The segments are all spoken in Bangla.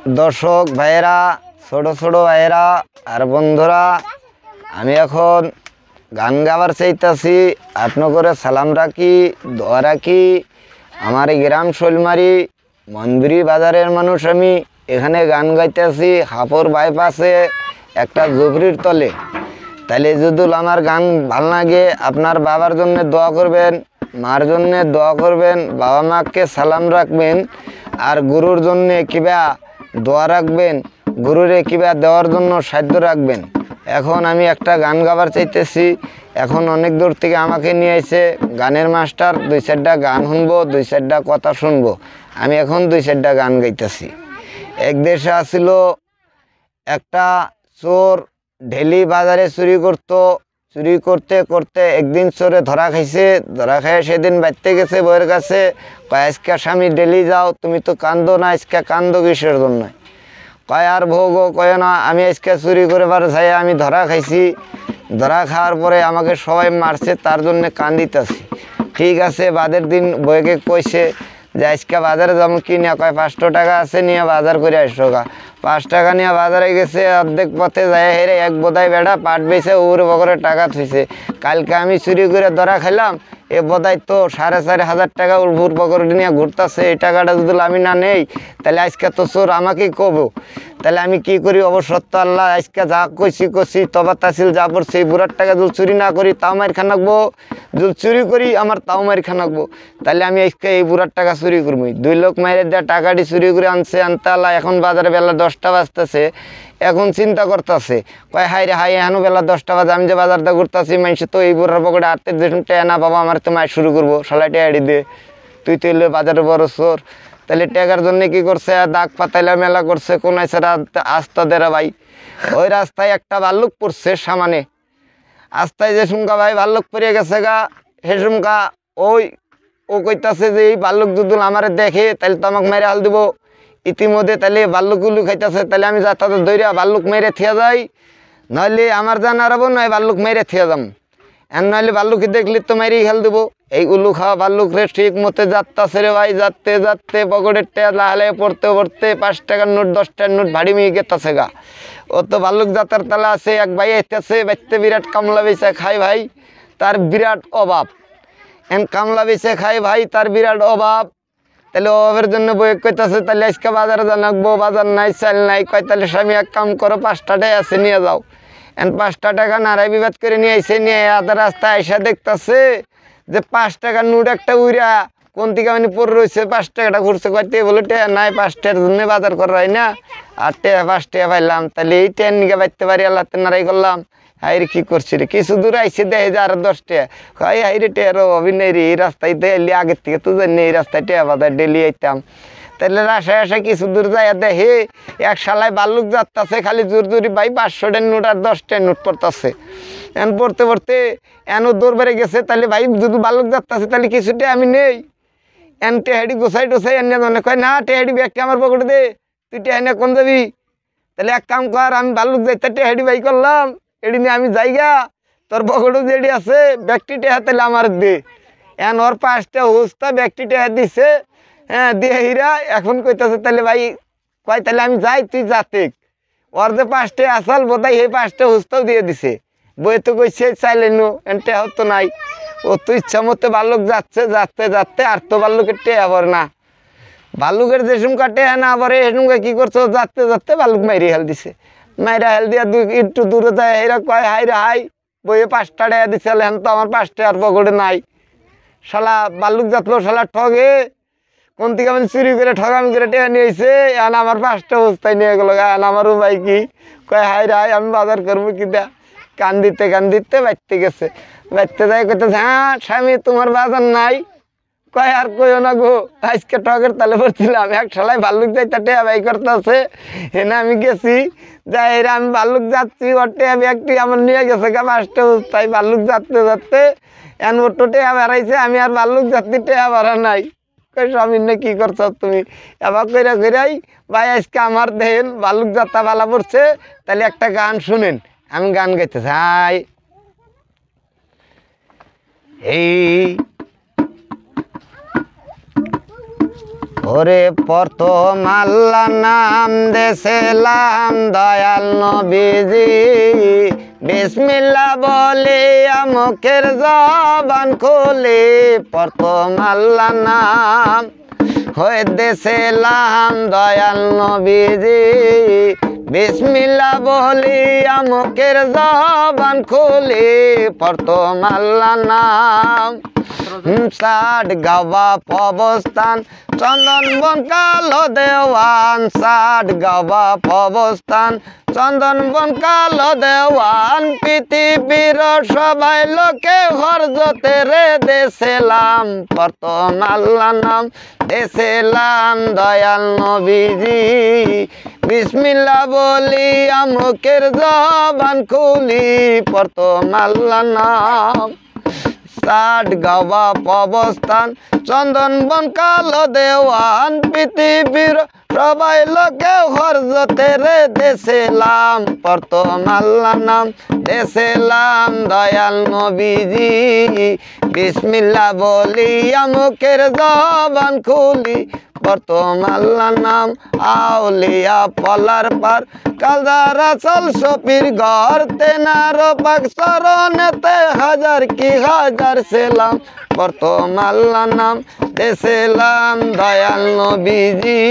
দর্শক ভাইয়েরা, ছোট ছোট ভাইয়েরা আর বন্ধুরা, আমি এখন গান গাবার চাইতেছি। আপনার সালাম রাখি, দোয়া রাখি। আমার গ্রাম শৈলমারি মন্দিরি বাজারের মানুষ। আমি এখানে গান গাইতেছি হাপুর বাইপাসে একটা জুবরির তলে। তাহলে যদি আমার গান ভাল লাগে, আপনার বাবার জন্য দোয়া করবেন, মার জন্য দোয়া করবেন, বাবা মাকে সালাম রাখবেন, আর গুরুর জন্য কিবা দোয়া রাখবেন, গুরুরে কিবা দেওয়ার জন্য সাধ্য রাখবেন। এখন আমি একটা গান গাবার চাইতেছি। এখন অনেক দূর থেকে আমাকে নিয়ে এসে গানের মাস্টার, 2-4টা গান শুনবো, 2-4টা কথা শুনবো। আমি এখন 2-4টা গান গাইতেছি। এক দেশে আসিল একটা চোর, ঢেলি বাজারে চুরি করতো। চুরি করতে করতে একদিন চোরে ধরা খাইছে। ধরা খাইয়ে সেদিন বাড়তে গেছে বউয়ের কাছে, কয় আজকে স্বামী ডেলি যাও, তুমি তো কান্দো না, আজকে কান্দো কিসের জন্য? কয় আর ভোগ কয় না, আমি আজকে চুরি করে বার যাই, আমি ধরা খাইছি। ধরা খাওয়ার পরে আমাকে সবাই মারছে, তার জন্য কান্দিতেছি। ঠিক আছে, বাদের দিন বউকে কইছে যে আজকে বাজারে যাবো, কি নিয়ে? কয় 500 টাকা আছে, নিয়ে বাজার করে 800 টাকা। 5 টাকা নিয়ে বাজারে গেছে। অর্ধেক পথে যায় হেরে এক বোধাই বেড়া পাট বেছে ওর বকরে টাকা থুইছে। কালকে আমি চুরি করে ধরা খাইলাম, এ বোধাই তো 4,500 টাকা উলভুর পকড়ে নিয়ে ঘুরতেছে। এই টাকাটা যদি আমি না নেই, তাহলে আজকে তো চোর আমাকেই কবো। তাহলে আমি কি করি? অবসত্য আল্লাহ, আজকে যা কইছি তবা তাসিল যা পড়ছে, এই বুড়ার টাকা যদি চুরি না করি তাও মার খানাকবো, যদি চুরি করি আমার তাও মার খানাকবো। তাহলে আমি আজকে এই বুড়ার টাকা চুরি করবো। 2 লোক মাইরে দেওয়া টাকাটি চুরি করে আনছে। আনতে আল্লাহ এখন বাজারে বেলা 10টা বাজতেছে। এখন চিন্তা করতেছে, কয় হাই রে হাই, এখনো বেলা 10টা বাজে, আমি যে বাজারটা ঘুরতেছি, মানুষ তো এই বুড়ার পকেটে আটতে দেখুন টেনা বাবা, আমার তো মায়ের শুরু করবো, সলাই টেয়ারি দে, তুই তো এলে বাজারে বড় চোর। তাহলে টেকার জন্য কি করছে? দাগ পাতাইলা মেলা করছে, কোন আস্তা দেরা ভাই। ওই রাস্তায় একটা ভাল্লুক পড়ছে সামানে। আস্তায় যে সুমকা ভাই ভাল্লুক পড়ে গেছে গা, হে সুমকা ও কইতাছে যে এই ভাল্লুক যদি আমারে দেখে তাহলে তো আমাকে মেরে হাল দিব। ইতিমধ্যে তাহলে ভাল্লুক উল্লুক খাইতেছে, তাহলে আমি যা তাদের দৈরা ভাল্লুক মেরে থিয়া যাই, নইলে আমার জান আরবো, নয় ভাল্লুক মেরে থিয়া যাম। নইলে ভাল্লুকি দেখলি তো মেরেই খেল দেবো। এই উল্লু খাওয়া ভাল্লুক রে ঠিক মতো যাত্তাছে রে ভাই, যাতে যাতে পকেটের টেয়া লাহালে পড়তে পড়তে 5 টাকার নোট 10 টাকার নোট ভারী মিয়ে গেতেছে গা। ও তো ভাল্লুক যাতার তালা আছে। এক ভাই আইতেছে, বাইতে বিরাট কামলা বেচা খাই ভাই, তার বিরাট অভাব। কামলা বেচে খাই ভাই, তার বিরাট অভাব। তাহলে অভাবের জন্য বই কইতাছে, তাহলে আজকে বাজারে জানাকবো, বাজার নাই, চাল নাই। কয় তাহলে স্বামী এক কাম করো, 5টা টাকা আছে নিয়ে যাও। 5টা টাকা নারায় বিবাদ করে নিয়ে আইসে। নিয়ে আধা রাস্তায় আইসা দেখতেছে যে 5 টাকার নোট একটা উইরা কোন থেকে মানে পড়ে রয়েছে। 5 টাকাটা ঘুরছে, কয়তে বলে টেয়া নাই, 5 টাকার জন্য বাজার করা হয় না। আর টেয়া 5 টাকা পাইলাম, তাহলে এই টেন নিকে বাইতে পারি, আল্লাহতে নারাই করলাম। হাইরে কি করছি রে, কিছু দূর আইসে দেখে যে আরো 10 টাকা। হয় হাইরে টেয়ার অভিনয় রে, এই রাস্তায় তো এলি আগের থেকে তো জানি এই রাস্তায় টেয়া বাজার ডেলি আইতাম। তাহলে আশায় আশায় কিছু দূর যায় দেখে এক শালায় ভাল্লুক যাত্তাছে, খালি জোর জোরি ভাই 500 টাকার নোট আর 10 টাকার নোট পড়তেছে। পড়তে পড়তে দৌড় বেড়ে গেছে। তাহলে ভাই যদি ভাল্লুক যাত্তাছে, তাহলে কিছুটা আমি নেই। টেহাডি গোসাই টোসাই এনে মনে কয় না, টেহাডি ব্যাগটি আমার পকেটে দে, তুই টেহানে কোন যাবি? তাহলে এক কাম কর, আমি ভাল্লুক যাইতে টেহাডি বাই করলাম, এটি নিয়ে আমি যাইগা, তোর পকেটে যেটি আছে ব্যাগটি টেহা তাহলে আমার দে। ওর 5টা হুস্তা ব্যাগটি টেহা দিছে। দিয়ে হিরা এখন কইতাছে, তাহলে ভাই কয় তাহলে আমি যাই, তুই যাতে। ওর যে 5টা আসাল বোধহয় এই 5টা হুস্তাও দিয়ে দিছে। বই তো কইছে চাইলে নো, টেহাও তো নাই। ও তো ইচ্ছা মতো ভাল্লুক যাচ্ছে, যাতে যাতে আর তো ভাল্লুকের টেহা পর না। ভাল্লুকের যে সুমকা টেহা না পরে, এ সুমকা কি করছো? যাতে যাতে ভাল্লুক মাইরে হেল দিছে। মাইরা হেল দিয়া একটু দূরে যায়, এরা কয় হাই রে হাই, বইয়ে 5টা টাকা দিছে, হেন তো আমার 5 টাকার পকেটে নাই। শালা ভাল্লুক যাতলো, শালা ঠগে কোন থেকে আমি চুরি করে ঠগামি করে টেকা নিয়েছে। আমার 5টা বস্তায় নিয়ে গেলো। আমারও ভাই কি কয় হাই রে হাই, আমি বাজার করবো কি দা। কান দিতে বাইতে গেছে। বাইতে যায় কইতেছে, হ্যাঁ স্বামী তোমার বাজার নাই? কয় আর কইও না গো, আজকে ঠগের তালে পড়ছিলাম। এক শালায় ভাল্লুক যাইতে টেয়া বাই করতেছে, হেনা আমি গেছি, যাই আমি ভাল্লুক যাচ্ছি, ওর টেয়া ব্যাগটি আমার নিয়ে গেছে গা 5টা বস্তায়। ভাল্লুক যাতে যাতে ওর তো টেয়া বেড়াইছে, আমি আর ভাল্লুক যাত্রী টেয়া বেড়া নাই। স্বামীর না কি করছো তুমি? এবার কইরা কইরাই ভাই আজকে আমার দেন ভাল্লুক যাত্রা ভালা পড়ছে, তাহলে একটা গান শুনেন। আমি গান গাইতে চাই। এই ওরে প্রথম আল্লাহ নাম দেশেলাম দয়াল নবীজি বিসমিল্লাহ বলে মুখের জবান খুলি প্রথম আল্লাহ নাম হয়ে দেশেলাম দয়াল নবীজি বিসমিল্লাহ বলি মুখের জবান খুলি প্রথম আল্লাহ নাম ষাট গাওয়া অবস্থান চন্দন বন কালো দেওয়ান ষাট গাওয়া অবস্থান চন্দন বন কালো দেওয়ান পৃথিবীর সবাই লোকে হরজতে রে দেশেলাম প্রথম আল্লাহ নাম দেশেলাম দয়াল নবীজি বিসমিল্লাহ বলি মুখের জবান খুলি প্রথম আল্লাহ নাম ষাট গাওয়া অবস্থান চন্দন বন কালো দেওয়ান পৃথিবীর সবাই লোকে হরজতে রে দেশেলাম প্রথম আল্লাহ নাম দেশেলাম দয়াল নবীজি বিসমিল্লাহ বলি মুখের জবান খুলি প্রথম আল্লাহ নাম আউলিয়া পলার পার কালদারা চল সপির ঘর তেনার পাক শরণেতে হাজার কি হাজার সেলাম প্রথম আল্লাহ নাম দেশেলাম দয়াল নবীজি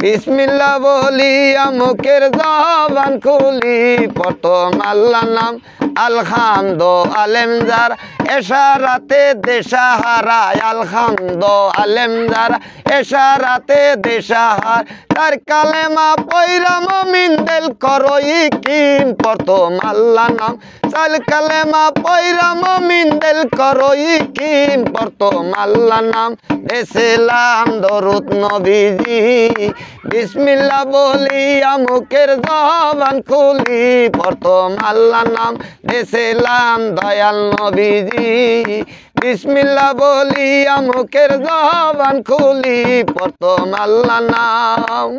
বিসমিল্লাহ বলি মুখের জবান খুলি প্রথম আল্লাহ নাম আলহামদ আলেমজার এশারাতে দেশাহারা আলহামদ আলেমজার এশারাতে দেশাহার তার কালেমা পয়রা মুমিন দিল করো ইকিন প্রথম আল্লাহ নাম চাল কালেমা পয়রা মুমিন দিল করো ইকিন প্রথম আল্লাহ নাম দেশেলাম দরুদ নবীজি বিসমিল্লাহ বলি মুখের জবান খুলি প্রথম আল্লাহ নাম দেশেলাম দয়াল নবীজি বিসমিল্লাহ বলি মুখের জবান খুলি প্রথম আল্লাহ নাম।